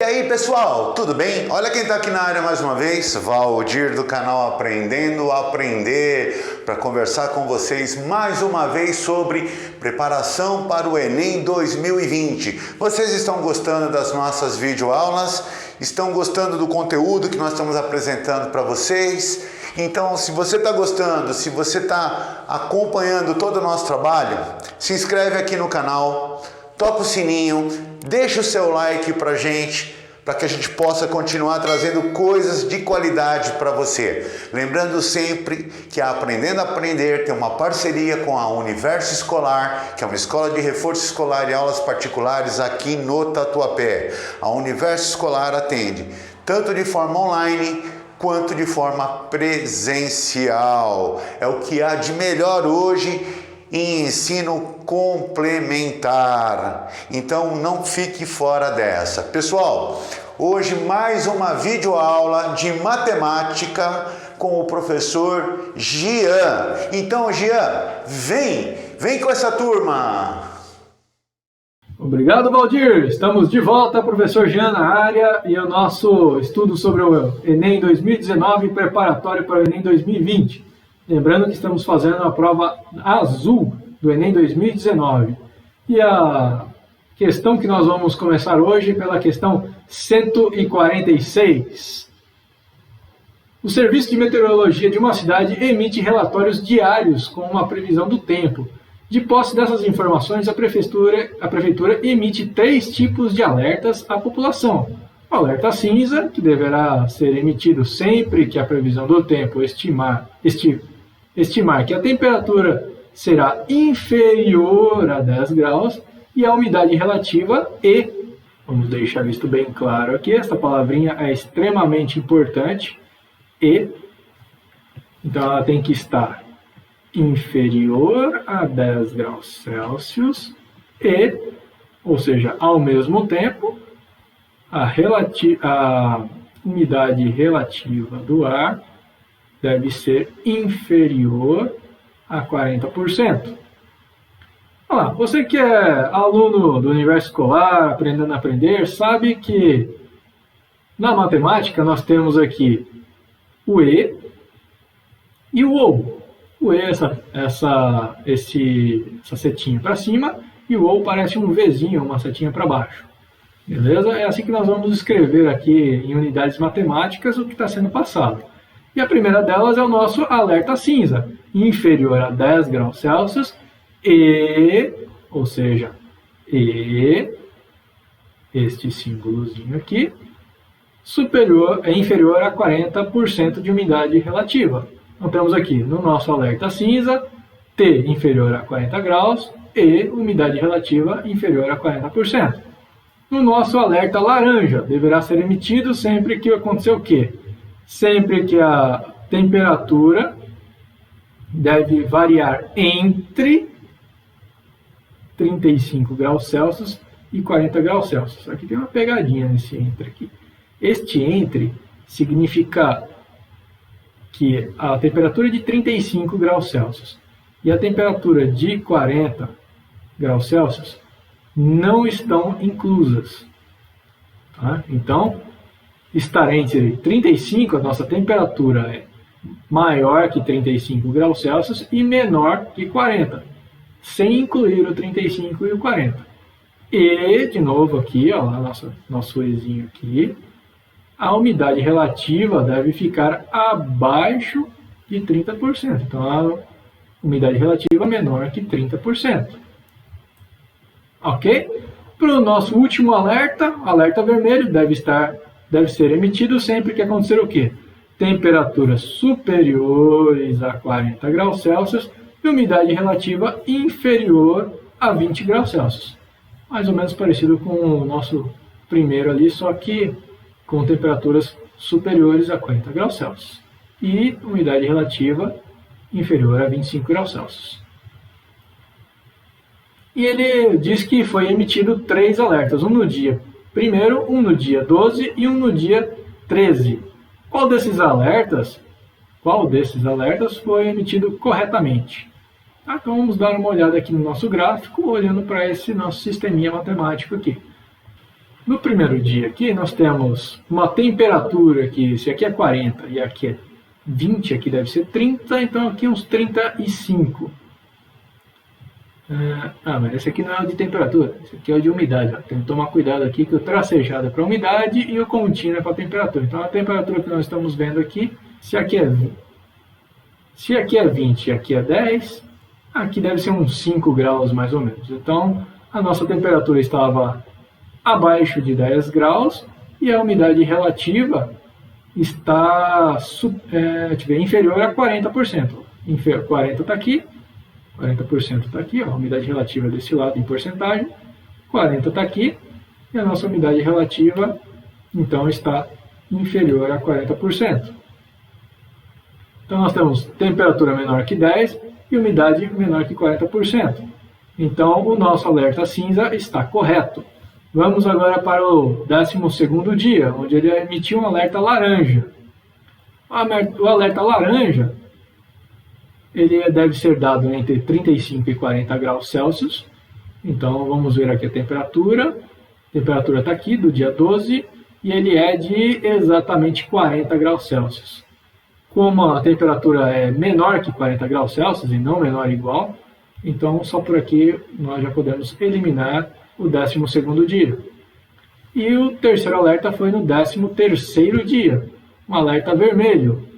E aí pessoal, tudo bem? Olha quem está aqui na área mais uma vez, Valdir do canal Aprendendo a Aprender, para conversar com vocês mais uma vez sobre preparação para o Enem 2020. Vocês estão gostando das nossas videoaulas? Estão gostando do conteúdo que nós estamos apresentando para vocês? Então, se você está gostando, se você está acompanhando todo o nosso trabalho, se inscreve aqui no canal, toca o sininho, deixa o seu like pra gente, para que a gente possa continuar trazendo coisas de qualidade para você. Lembrando sempre que a Aprendendo a Aprender tem uma parceria com a Universo Escolar, que é uma escola de reforço escolar e aulas particulares aqui no Tatuapé. A Universo Escolar atende tanto de forma online quanto de forma presencial. É o que há de melhor hoje em ensino complementar. Então não fique fora dessa. Pessoal, hoje mais uma videoaula de matemática com o professor Gian. Então, Gian, vem com essa turma. Obrigado, Valdir. Estamos de volta, professor Gian na área, e o nosso estudo sobre o Enem 2019 preparatório para o Enem 2020. Lembrando que estamos fazendo a prova azul do Enem 2019. E a questão que nós vamos começar hoje pela questão 146. O Serviço de Meteorologia de uma cidade emite relatórios diários com uma previsão do tempo. De posse dessas informações, a prefeitura emite 3 tipos de alertas à população. O alerta cinza, que deverá ser emitido sempre que a previsão do tempo estimar que a temperatura será inferior a 10 graus, e a umidade relativa E. Vamos deixar isto bem claro aqui, esta palavrinha é extremamente importante. E. Então ela tem que estar inferior a 10 graus Celsius e, ou seja, ao mesmo tempo, a umidade relativa do ar deve ser inferior a 40%. Olá, você que é aluno do Universo Escolar, Aprendendo a Aprender, sabe que na matemática nós temos aqui o E e o OU. O E é essa setinha para cima, e o OU parece um Vzinho, uma setinha para baixo. Beleza? É assim que nós vamos escrever aqui em unidades matemáticas o que está sendo passado. E a primeira delas é o nosso alerta cinza, inferior a 10 graus Celsius e, ou seja, E, este símbolozinho aqui, inferior a 40% de umidade relativa. Então temos aqui no nosso alerta cinza, T inferior a 40 graus e umidade relativa inferior a 40%. No nosso alerta laranja, deverá ser emitido sempre que acontecer o quê? Sempre que a temperatura deve variar entre 35 graus Celsius e 40 graus Celsius. Aqui tem uma pegadinha nesse entre aqui. Este entre significa que a temperatura de 35 graus Celsius e a temperatura de 40 graus Celsius não estão inclusas. Tá? Então, estar entre 35, a nossa temperatura é maior que 35 graus Celsius e menor que 40, sem incluir o 35 e o 40. E, de novo aqui, ó, nosso Ezinho aqui, a umidade relativa deve ficar abaixo de 30%. Então, a umidade relativa é menor que 30%. Ok? Para o nosso último alerta vermelho, deve ser emitido sempre que acontecer o quê? Temperaturas superiores a 40 graus Celsius e umidade relativa inferior a 20 graus Celsius. Mais ou menos parecido com o nosso primeiro ali, só que com temperaturas superiores a 40 graus Celsius e umidade relativa inferior a 25 graus Celsius. E ele diz que foi emitido 3 alertas, um no dia 1º, um no dia 12 e um no dia 13. Qual desses alertas foi emitido corretamente? Então vamos dar uma olhada aqui no nosso gráfico, olhando para esse nosso sisteminha matemático aqui. No primeiro dia aqui, nós temos uma temperatura que, se aqui é 40 e aqui é 20, aqui deve ser 30, então aqui uns 35. Mas esse aqui não é o de temperatura, esse aqui é o de umidade. Ó. Tem que tomar cuidado aqui que o tracejado é para umidade e o contínuo é para temperatura. Então a temperatura que nós estamos vendo aqui, se aqui é 20 e aqui é 10, aqui deve ser uns 5 graus mais ou menos. Então a nossa temperatura estava abaixo de 10 graus e a umidade relativa está inferior a 40%. 40 está aqui. 40% está aqui, ó, a umidade relativa desse lado em porcentagem, 40 está aqui, e a nossa umidade relativa, então, está inferior a 40%. Então, nós temos temperatura menor que 10 e umidade menor que 40%. Então, o nosso alerta cinza está correto. Vamos agora para o 12º dia, onde ele emitiu um alerta laranja. O alerta laranja ele deve ser dado entre 35 e 40 graus Celsius. Então, vamos ver aqui a temperatura. A temperatura está aqui, do dia 12, e ele é de exatamente 40 graus Celsius. Como a temperatura é menor que 40 graus Celsius, e não menor igual, então só por aqui nós já podemos eliminar o 12º dia. E o terceiro alerta foi no 13º dia, um alerta vermelho.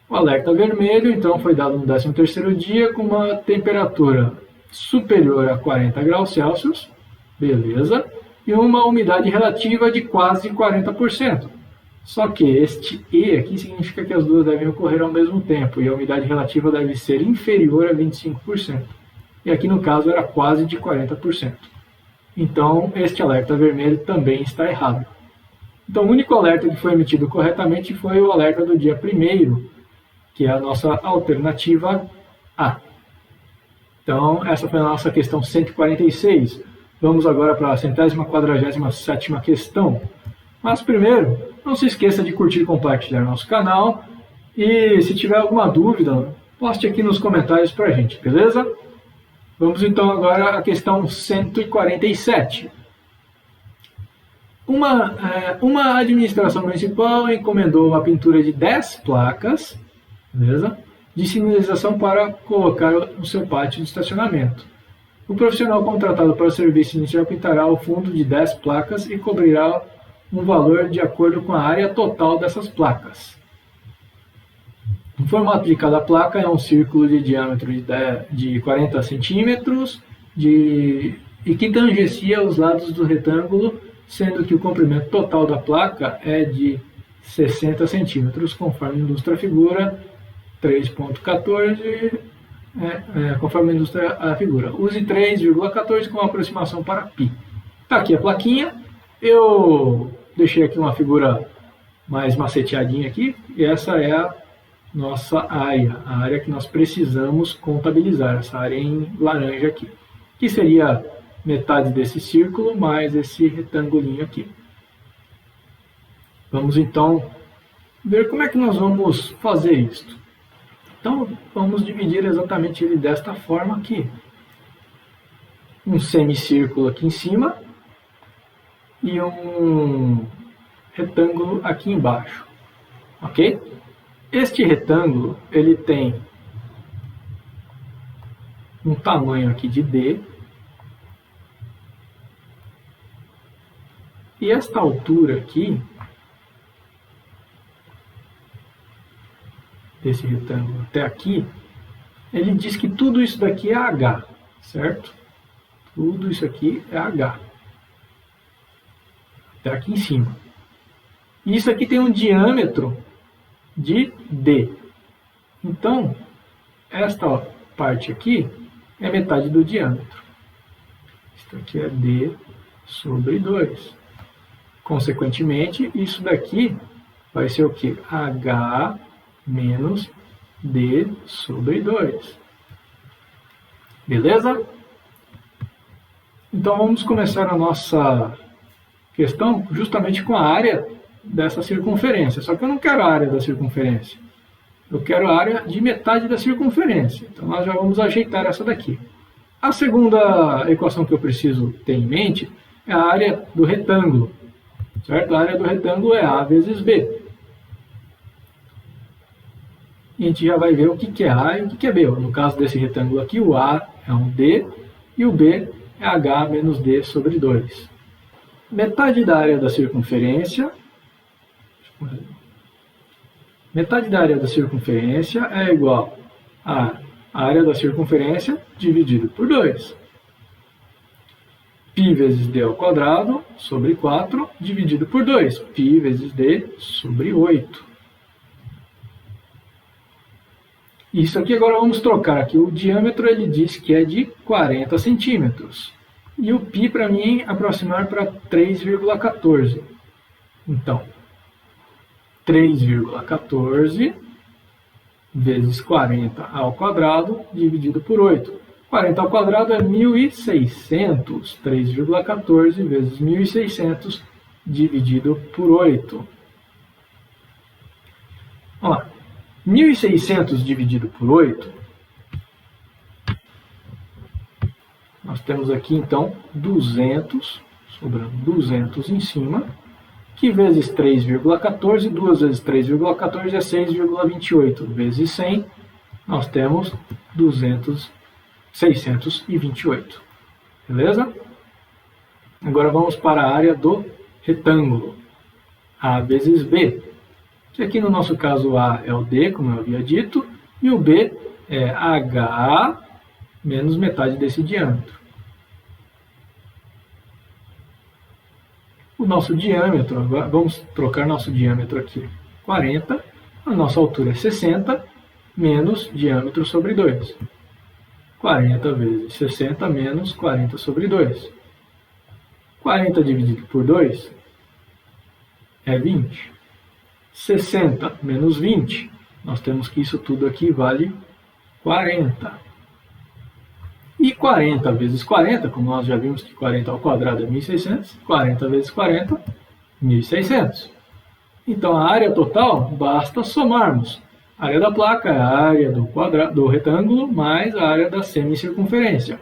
O alerta vermelho, então, foi dado no 13º dia com uma temperatura superior a 40 graus Celsius, beleza, e uma umidade relativa de quase 40%. Só que este E aqui significa que as duas devem ocorrer ao mesmo tempo, e a umidade relativa deve ser inferior a 25%. E aqui no caso era quase de 40%. Então, este alerta vermelho também está errado. Então, o único alerta que foi emitido corretamente foi o alerta do dia 1º, que é a nossa alternativa A. Então, essa foi a nossa questão 146. Vamos agora para a 147ª questão. Mas primeiro, não se esqueça de curtir e compartilhar nosso canal. E se tiver alguma dúvida, poste aqui nos comentários para a gente, beleza? Vamos então agora à questão 147. Uma administração municipal encomendou a pintura de 10 placas, beleza, de sinalização para colocar no seu pátio de estacionamento. O profissional contratado para o serviço inicial pintará o fundo de 10 placas e cobrirá um valor de acordo com a área total dessas placas. O formato de cada placa é um círculo de diâmetro de 40 centímetros e que tangencia os lados do retângulo, sendo que o comprimento total da placa é de 60 centímetros, conforme ilustra a figura 3.14, conforme ilustra a figura. Use 3,14 como aproximação para π. Está aqui a plaquinha. Eu deixei aqui uma figura mais maceteadinha aqui, e essa é a nossa área, a área que nós precisamos contabilizar, essa área em laranja aqui, que seria metade desse círculo mais esse retangulinho aqui. Vamos então ver como é que nós vamos fazer isso. Então, vamos dividir exatamente ele desta forma aqui. Um semicírculo aqui em cima e um retângulo aqui embaixo. Ok? Este retângulo, ele tem um tamanho aqui de D. E esta altura aqui, desse retângulo até aqui, ele diz que tudo isso daqui é H, certo? Tudo isso aqui é H. Até aqui em cima. E isso aqui tem um diâmetro de D. Então, esta parte aqui é metade do diâmetro. Isso aqui é D sobre 2. Consequentemente, isso daqui vai ser o quê? H menos D sobre 2. Beleza? Então, vamos começar a nossa questão justamente com a área dessa circunferência. Só que eu não quero a área da circunferência. Eu quero a área de metade da circunferência. Então, nós já vamos ajeitar essa daqui. A segunda equação que eu preciso ter em mente é a área do retângulo, certo? A área do retângulo é A vezes B. E a gente já vai ver o que é A e o que é B. No caso desse retângulo aqui, o A é um D e o B é H menos D sobre 2. Metade da área da circunferência é igual a área da circunferência dividido por 2. Π vezes D ao quadrado sobre 4 dividido por 2. Π vezes D sobre 8. Isso aqui agora vamos trocar aqui. O diâmetro ele diz que é de 40 centímetros. E o π para mim aproximar para 3,14. Então, 3,14 vezes 40 ao quadrado dividido por 8. 40 ao quadrado é 1.600. 3,14 vezes 1.600 dividido por 8. Vamos lá. 1.600 dividido por 8, nós temos aqui então 200, sobrando 200 em cima, que vezes 3,14, 2 vezes 3,14 é 6,28, vezes 100, nós temos 628, beleza? Agora vamos para a área do retângulo, A vezes B. Que aqui no nosso caso o A é o D, como eu havia dito, e o B é H menos metade desse diâmetro. O nosso diâmetro, agora vamos trocar nosso diâmetro aqui, 40, a nossa altura é 60, menos diâmetro sobre 2. 40 vezes 60 menos 40 sobre 2. 40 dividido por 2 é 20. 60 menos 20, nós temos que isso tudo aqui vale 40. E 40 vezes 40, como nós já vimos que 40 ao quadrado é 1.600, 40 vezes 40, 1.600. Então a área total, basta somarmos. A área da placa é a área do retângulo mais a área da semicircunferência.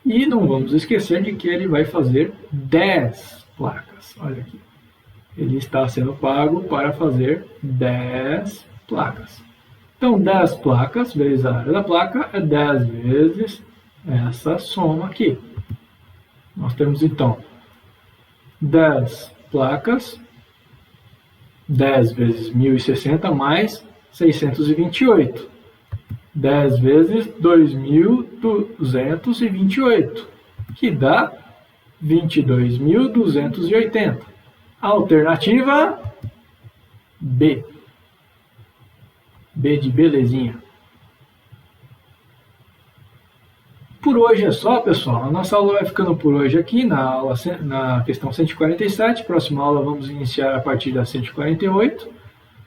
E não vamos esquecer de que ele vai fazer 10 placas. Olha aqui. Ele está sendo pago para fazer 10 placas. Então, 10 placas vezes a área da placa é 10 vezes essa soma aqui. Nós temos, então, 10 placas, 10 vezes 1.060 mais 628. 10 vezes 2.228, que dá 22.280. Alternativa B. B de belezinha. Por hoje é só, pessoal. A nossa aula vai ficando por hoje aqui na questão 147. Próxima aula vamos iniciar a partir da 148.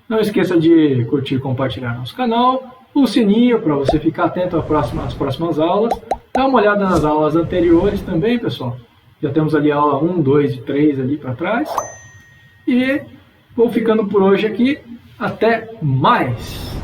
Não esqueça de curtir e compartilhar nosso canal. O sininho para você ficar atento às próximas aulas. Dá uma olhada nas aulas anteriores também, pessoal. Já temos ali a aula 1, 2 e 3 ali para trás. E vou ficando por hoje aqui. Até mais!